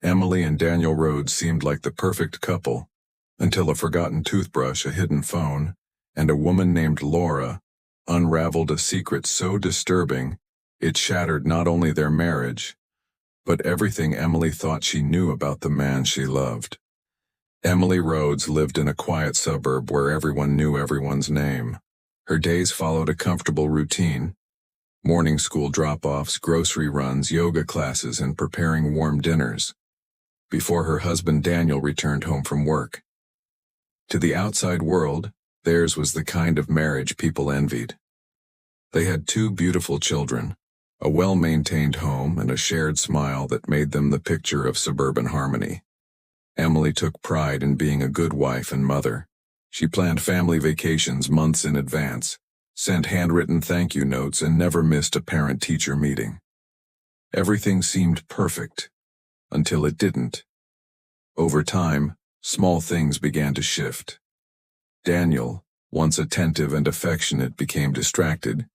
Emily and Daniel Rhodes seemed like the perfect couple, until a forgotten toothbrush, a hidden phone, and a woman named Laura unraveled a secret so disturbing it shattered not only their marriage, but everything Emily thought she knew about the man she loved. Emily Rhodes lived in a quiet suburb where everyone knew everyone's name. Her days followed a comfortable routine: morning school drop-offs, grocery runs, yoga classes, and preparing warm dinners before her husband Daniel returned home from work. To the outside world, theirs was the kind of marriage people envied. They had two beautiful children, a well-maintained home, and a shared smile that made them the picture of suburban harmony. Emily took pride in being a good wife and mother. She planned family vacations months in advance, sent handwritten thank you notes, and never missed a parent-teacher meeting. Everything seemed perfect, until it didn't. Over time, small things began to shift. Daniel, once attentive and affectionate, became distracted.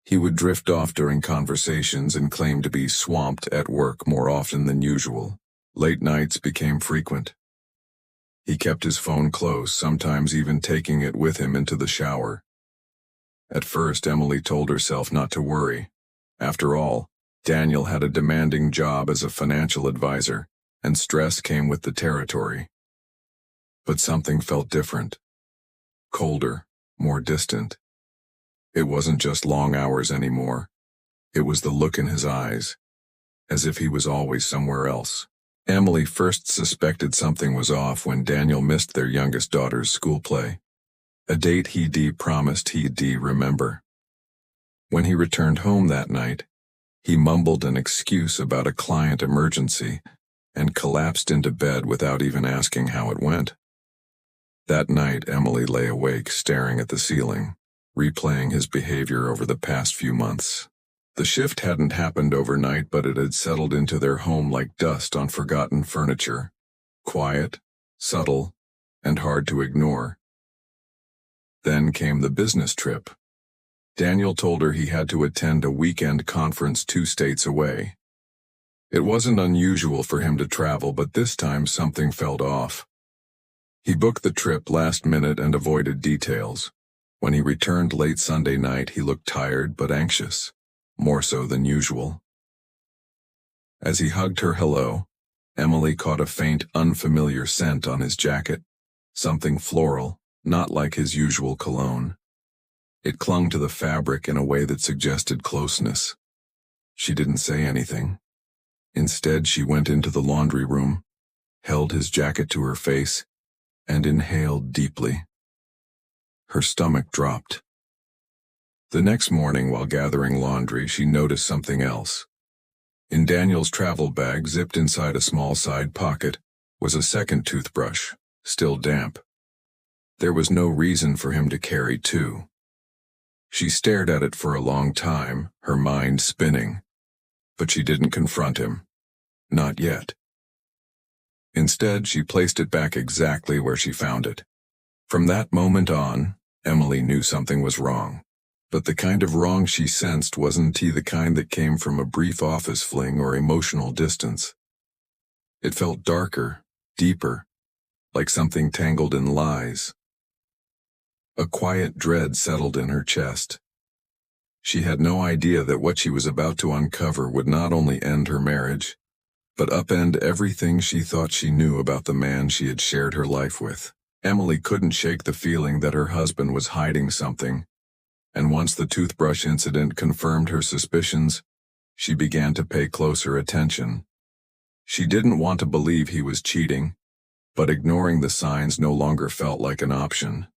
He would drift off during conversations and claim to be swamped at work more often than usual. Late nights became frequent. He kept his phone close, sometimes even taking it with him into the shower. At first, Emily told herself not to worry. After all, Daniel had a demanding job as a financial advisor, and stress came with the territory. But something felt different. Colder, more distant. It wasn't just long hours anymore. It was the look in his eyes, as if he was always somewhere else. Emily first suspected something was off when Daniel missed their youngest daughter's school play, a date he'd promised he'd remember. When he returned home that night, he mumbled an excuse about a client emergency and collapsed into bed without even asking how it went. That night, Emily lay awake, staring at the ceiling, replaying his behavior over the past few months. The shift hadn't happened overnight, but it had settled into their home like dust on forgotten furniture. Quiet, subtle, and hard to ignore. Then came the business trip. Daniel told her he had to attend a weekend conference 2 states away. It wasn't unusual for him to travel, but this time something felt off. He booked the trip last minute and avoided details. When he returned late Sunday night, he looked tired but anxious, more so than usual. As he hugged her hello, Emily caught a faint, unfamiliar scent on his jacket, something floral, not like his usual cologne. It clung to the fabric in a way that suggested closeness. She didn't say anything. Instead, she went into the laundry room, held his jacket to her face, and inhaled deeply. Her stomach dropped. The next morning, while gathering laundry, she noticed something else. In Daniel's travel bag, zipped inside a small side pocket, was a second toothbrush, still damp. There was no reason for him to carry 2. She stared at it for a long time, her mind spinning. But she didn't confront him. Not yet. Instead, she placed it back exactly where she found it. From that moment on, Emily knew something was wrong. But the kind of wrong she sensed wasn't the kind that came from a brief office fling or emotional distance. It felt darker, deeper, like something tangled in lies. A quiet dread settled in her chest. She had no idea that what she was about to uncover would not only end her marriage, but upend everything she thought she knew about the man she had shared her life with. Emily couldn't shake the feeling that her husband was hiding something, and once the toothbrush incident confirmed her suspicions, she began to pay closer attention. She didn't want to believe he was cheating, but ignoring the signs no longer felt like an option.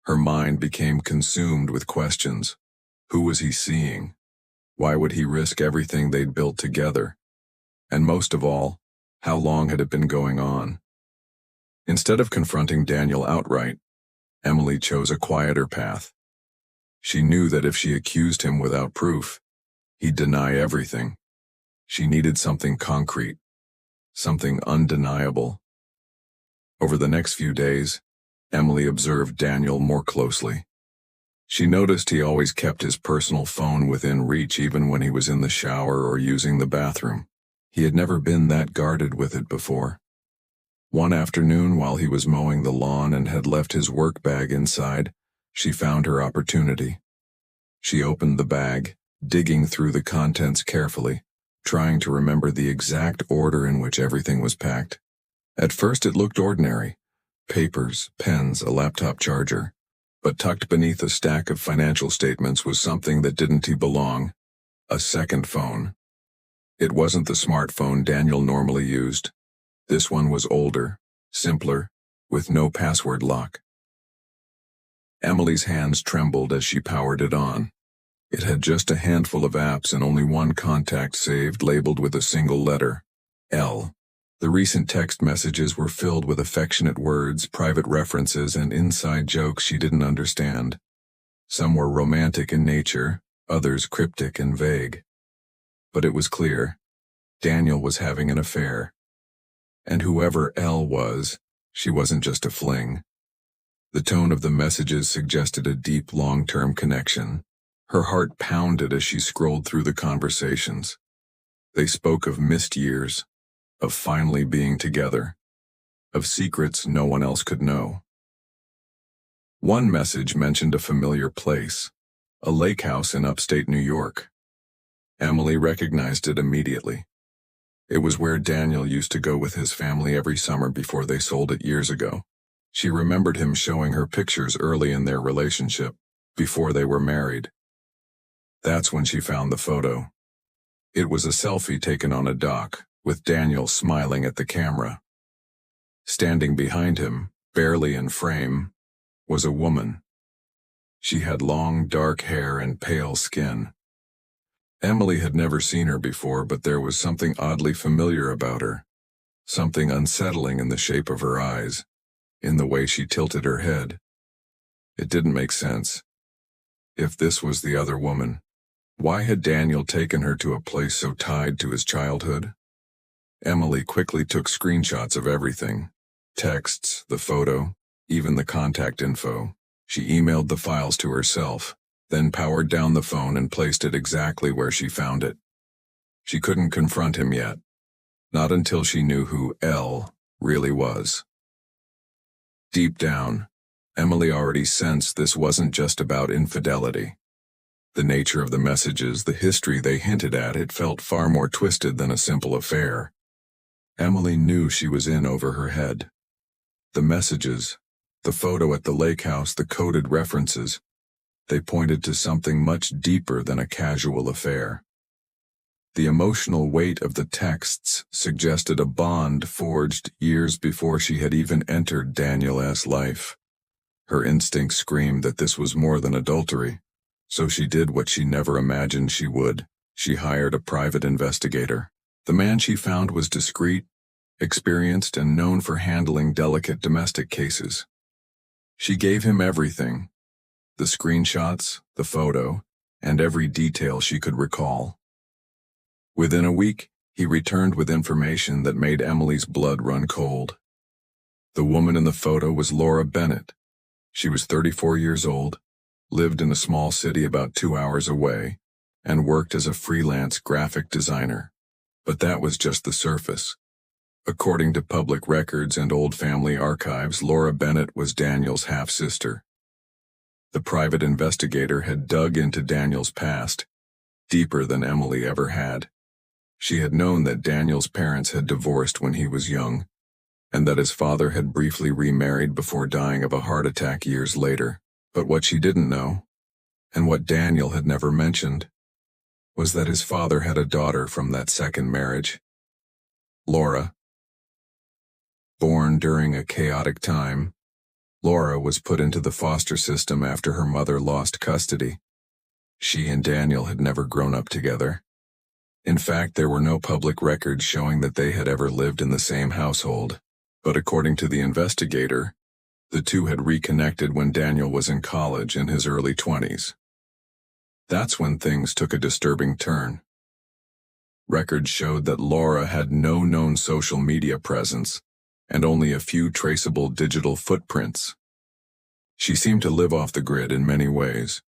Her mind became consumed with questions. Who was he seeing? Why would he risk everything they'd built together? And most of all, how long had it been going on? Instead of confronting Daniel outright, Emily chose a quieter path. She knew that if she accused him without proof, he'd deny everything. She needed something concrete, something undeniable. Over the next few days, Emily observed Daniel more closely. She noticed he always kept his personal phone within reach even when he was in the shower or using the bathroom. He had never been that guarded with it before. One afternoon, while he was mowing the lawn and had left his work bag inside, she found her opportunity. She opened the bag, digging through the contents carefully, trying to remember the exact order in which everything was packed. At first it looked ordinary: papers, pens, a laptop charger. But tucked beneath a stack of financial statements was something that didn't belong: a second phone. It wasn't the smartphone Daniel normally used. This one was older, simpler, with no password lock. Emily's hands trembled as she powered it on. It had just a handful of apps and only one contact saved, labeled with a single letter: L. The recent text messages were filled with affectionate words, private references, and inside jokes she didn't understand. Some were romantic in nature, others cryptic and vague. But it was clear: Daniel was having an affair. And whoever L was, she wasn't just a fling. The tone of the messages suggested a deep, long-term connection. Her heart pounded as she scrolled through the conversations. They spoke of missed years, of finally being together, of secrets no one else could know. One message mentioned a familiar place: a lake house in upstate New York. Emily recognized it immediately. It was where Daniel used to go with his family every summer before they sold it years ago. She remembered him showing her pictures early in their relationship, before they were married. That's when she found the photo. It was a selfie taken on a dock, with Daniel smiling at the camera. Standing behind him, barely in frame, was a woman. She had long, dark hair and pale skin. Emily had never seen her before, but there was something oddly familiar about her. Something unsettling in the shape of her eyes, in the way she tilted her head. It didn't make sense. If this was the other woman, why had Daniel taken her to a place so tied to his childhood? Emily quickly took screenshots of everything: texts, the photo, even the contact info. She emailed the files to herself, then powered down the phone and placed it exactly where she found it. She couldn't confront him yet, not until she knew who L really was. Deep down, Emily already sensed this wasn't just about infidelity. The nature of the messages, the history they hinted at, it felt far more twisted than a simple affair. Emily knew she was in over her head. The messages, the photo at the lake house, the coded references, they pointed to something much deeper than a casual affair. The emotional weight of the texts suggested a bond forged years before she had even entered Daniel's life. Her instincts screamed that this was more than adultery, so she did what she never imagined she would. She hired a private investigator. The man she found was discreet, experienced, and known for handling delicate domestic cases. She gave him everything: the screenshots, the photo, and every detail she could recall. Within a week, he returned with information that made Emily's blood run cold. The woman in the photo was Laura Bennett. She was 34 years old, lived in a small city about 2 hours away, and worked as a freelance graphic designer. But that was just the surface. According to public records and old family archives, Laura Bennett was Daniel's half-sister. The private investigator had dug into Daniel's past, deeper than Emily ever had. She had known that Daniel's parents had divorced when he was young, and that his father had briefly remarried before dying of a heart attack years later. But what she didn't know, and what Daniel had never mentioned, was that his father had a daughter from that second marriage. Laura. Born during a chaotic time, Laura was put into the foster system after her mother lost custody. She and Daniel had never grown up together. In fact, there were no public records showing that they had ever lived in the same household. But according to the investigator, the two had reconnected when Daniel was in college in his early 20s. That's when things took a disturbing turn. Records showed that Laura had no known social media presence and only a few traceable digital footprints. She seemed to live off the grid in many ways.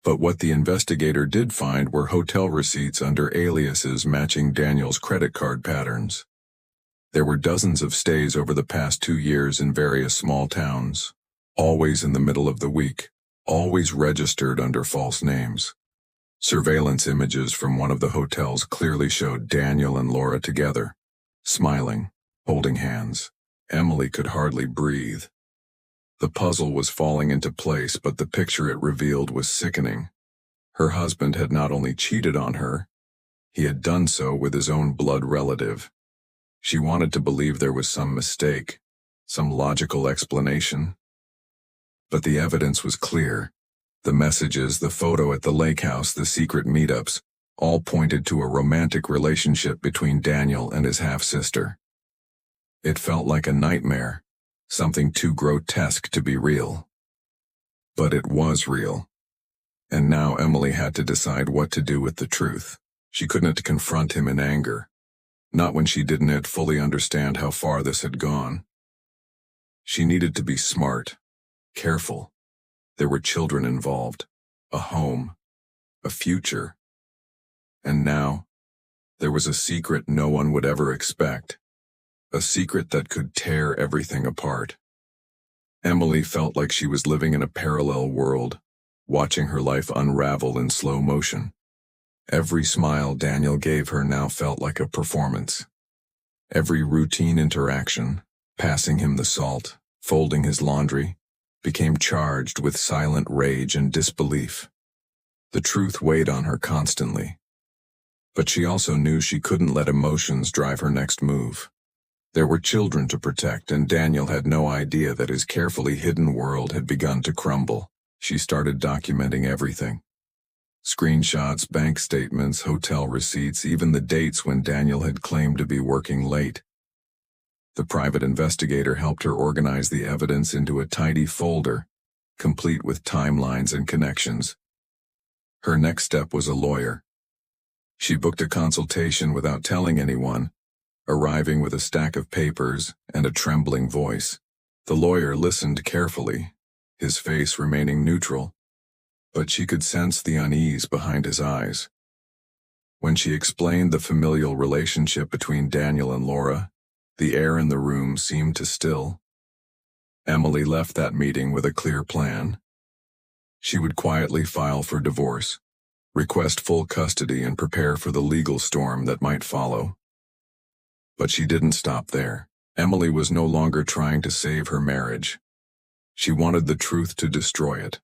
But what the investigator did find were hotel receipts under aliases matching Daniel's credit card patterns. There were dozens of stays over the past 2 years in various small towns, always in the middle of the week, always registered under false names. Surveillance images from one of the hotels clearly showed Daniel and Laura together, smiling, holding hands. Emily could hardly breathe. The puzzle was falling into place, but the picture it revealed was sickening. Her husband had not only cheated on her, he had done so with his own blood relative. She wanted to believe there was some mistake, some logical explanation. But the evidence was clear. The messages, the photo at the lake house, the secret meetups, all pointed to a romantic relationship between Daniel and his half-sister. It felt like a nightmare, something too grotesque to be real. But it was real. And now Emily had to decide what to do with the truth. She couldn't confront him in anger, not when she didn't yet fully understand how far this had gone. She needed to be smart, careful. There were children involved, a home, a future. And now, there was a secret no one would ever expect. A secret that could tear everything apart. Emily felt like she was living in a parallel world, watching her life unravel in slow motion. Every smile Daniel gave her now felt like a performance. Every routine interaction, passing him the salt, folding his laundry, became charged with silent rage and disbelief. The truth weighed on her constantly. But she also knew she couldn't let emotions drive her next move. There were children to protect, and Daniel had no idea that his carefully hidden world had begun to crumble. She started documenting everything. Screenshots, bank statements, hotel receipts, even the dates when Daniel had claimed to be working late. The private investigator helped her organize the evidence into a tidy folder, complete with timelines and connections. Her next step was a lawyer. She booked a consultation without telling anyone, arriving with a stack of papers and a trembling voice. The lawyer listened carefully, his face remaining neutral, but she could sense the unease behind his eyes. When she explained the familial relationship between Daniel and Laura, the air in the room seemed to still. Emily left that meeting with a clear plan. She would quietly file for divorce, request full custody, and prepare for the legal storm that might follow. But she didn't stop there. Emily was no longer trying to save her marriage. She wanted the truth to destroy it.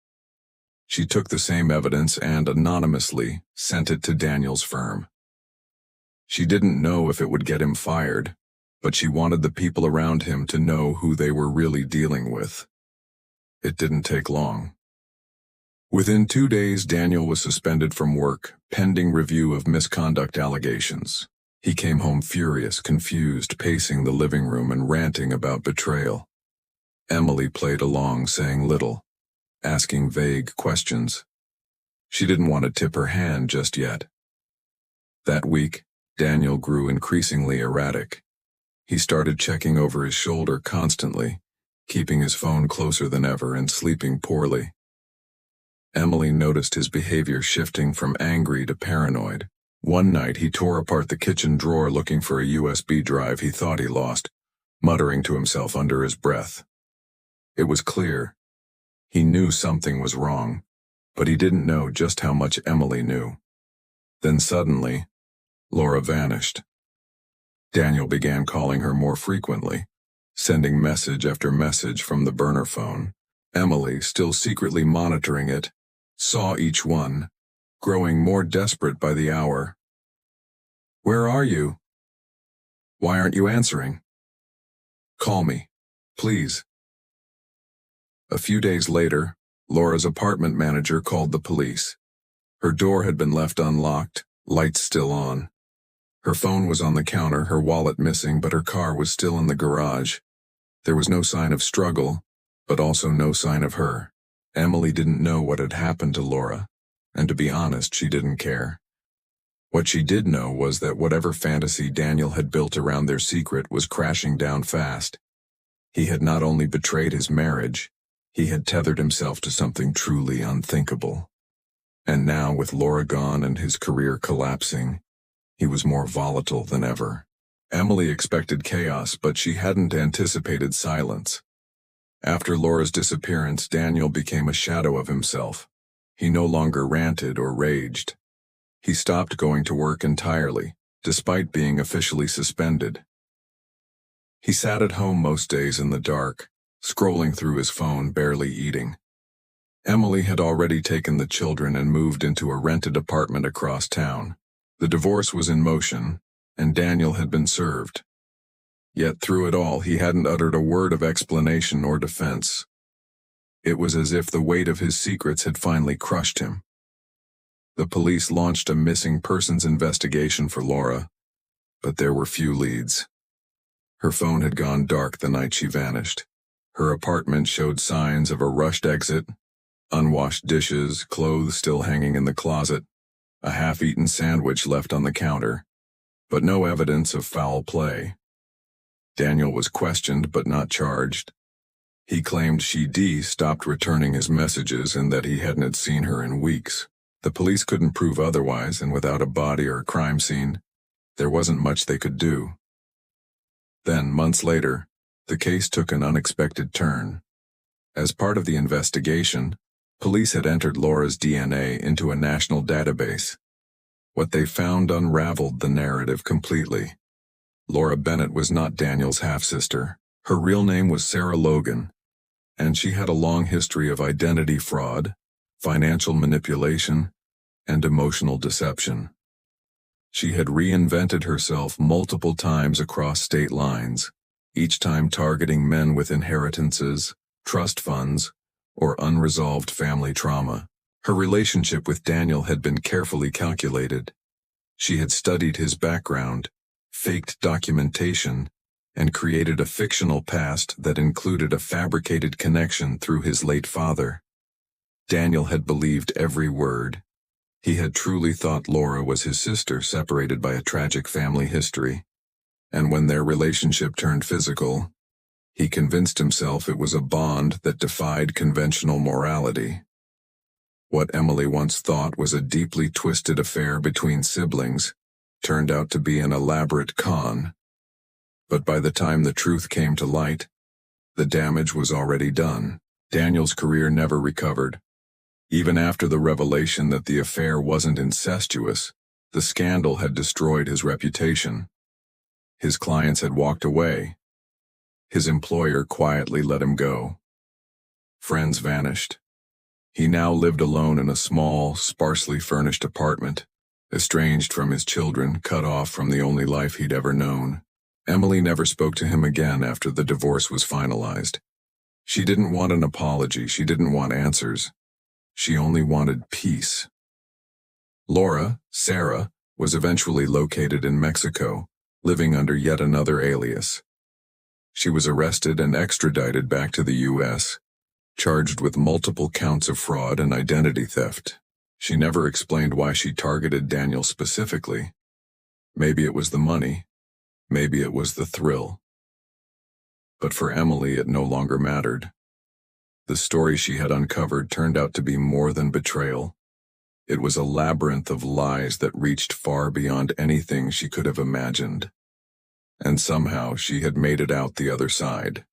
She took the same evidence and, anonymously, sent it to Daniel's firm. She didn't know if it would get him fired, but she wanted the people around him to know who they were really dealing with. It didn't take long. Within 2 days, Daniel was suspended from work, pending review of misconduct allegations. He came home furious, confused, pacing the living room and ranting about betrayal. Emily played along, saying little, asking vague questions. She didn't want to tip her hand just yet. That week, Daniel grew increasingly erratic. He started checking over his shoulder constantly, keeping his phone closer than ever and sleeping poorly. Emily noticed his behavior shifting from angry to paranoid. One night he tore apart the kitchen drawer looking for a USB drive he thought he lost, muttering to himself under his breath. It was clear. He knew something was wrong, but he didn't know just how much Emily knew. Then suddenly, Laura vanished. Daniel began calling her more frequently, sending message after message from the burner phone. Emily, still secretly monitoring it, saw each one, growing more desperate by the hour. "Where are you? Why aren't you answering? Call me, please." A few days later, Laura's apartment manager called the police. Her door had been left unlocked, lights still on. Her phone was on the counter, her wallet missing, but her car was still in the garage. There was no sign of struggle, but also no sign of her. Emily didn't know what had happened to Laura, and to be honest, she didn't care. What she did know was that whatever fantasy Daniel had built around their secret was crashing down fast. He had not only betrayed his marriage, he had tethered himself to something truly unthinkable. And now, with Laura gone and his career collapsing, he was more volatile than ever. Emily expected chaos, but she hadn't anticipated silence. After Laura's disappearance, Daniel became a shadow of himself. He no longer ranted or raged. He stopped going to work entirely, despite being officially suspended. He sat at home most days in the dark, scrolling through his phone, barely eating. Emily had already taken the children and moved into a rented apartment across town. The divorce was in motion, and Daniel had been served. Yet through it all, he hadn't uttered a word of explanation or defense. It was as if the weight of his secrets had finally crushed him. The police launched a missing persons investigation for Laura, but there were few leads. Her phone had gone dark the night she vanished. Her apartment showed signs of a rushed exit, unwashed dishes, clothes still hanging in the closet, a half-eaten sandwich left on the counter, but no evidence of foul play. Daniel was questioned but not charged. He claimed she stopped returning his messages and that he hadn't seen her in weeks. The police couldn't prove otherwise, and without a body or a crime scene, there wasn't much they could do. Then, months later, the case took an unexpected turn. As part of the investigation, police had entered Laura's DNA into a national database. What they found unraveled the narrative completely. Laura Bennett was not Daniel's half-sister. Her real name was Sarah Logan, and she had a long history of identity fraud, financial manipulation, and emotional deception. She had reinvented herself multiple times across state lines, each time targeting men with inheritances, trust funds, or unresolved family trauma. Her relationship with Daniel had been carefully calculated. She had studied his background, faked documentation, and created a fictional past that included a fabricated connection through his late father. Daniel had believed every word. He had truly thought Laura was his sister, separated by a tragic family history. And when their relationship turned physical, he convinced himself it was a bond that defied conventional morality. What Emily once thought was a deeply twisted affair between siblings turned out to be an elaborate con. But by the time the truth came to light, the damage was already done. Daniel's career never recovered. Even after the revelation that the affair wasn't incestuous, the scandal had destroyed his reputation. His clients had walked away. His employer quietly let him go. Friends vanished. He now lived alone in a small, sparsely furnished apartment, estranged from his children, cut off from the only life he'd ever known. Emily never spoke to him again after the divorce was finalized. She didn't want an apology, she didn't want answers. She only wanted peace. Laura, Sarah, was eventually located in Mexico, living under yet another alias. She was arrested and extradited back to the U.S., charged with multiple counts of fraud and identity theft. She never explained why she targeted Daniel specifically. Maybe it was the money. Maybe it was the thrill. But for Emily, it no longer mattered. The story she had uncovered turned out to be more than betrayal. It was a labyrinth of lies that reached far beyond anything she could have imagined. And somehow she had made it out the other side.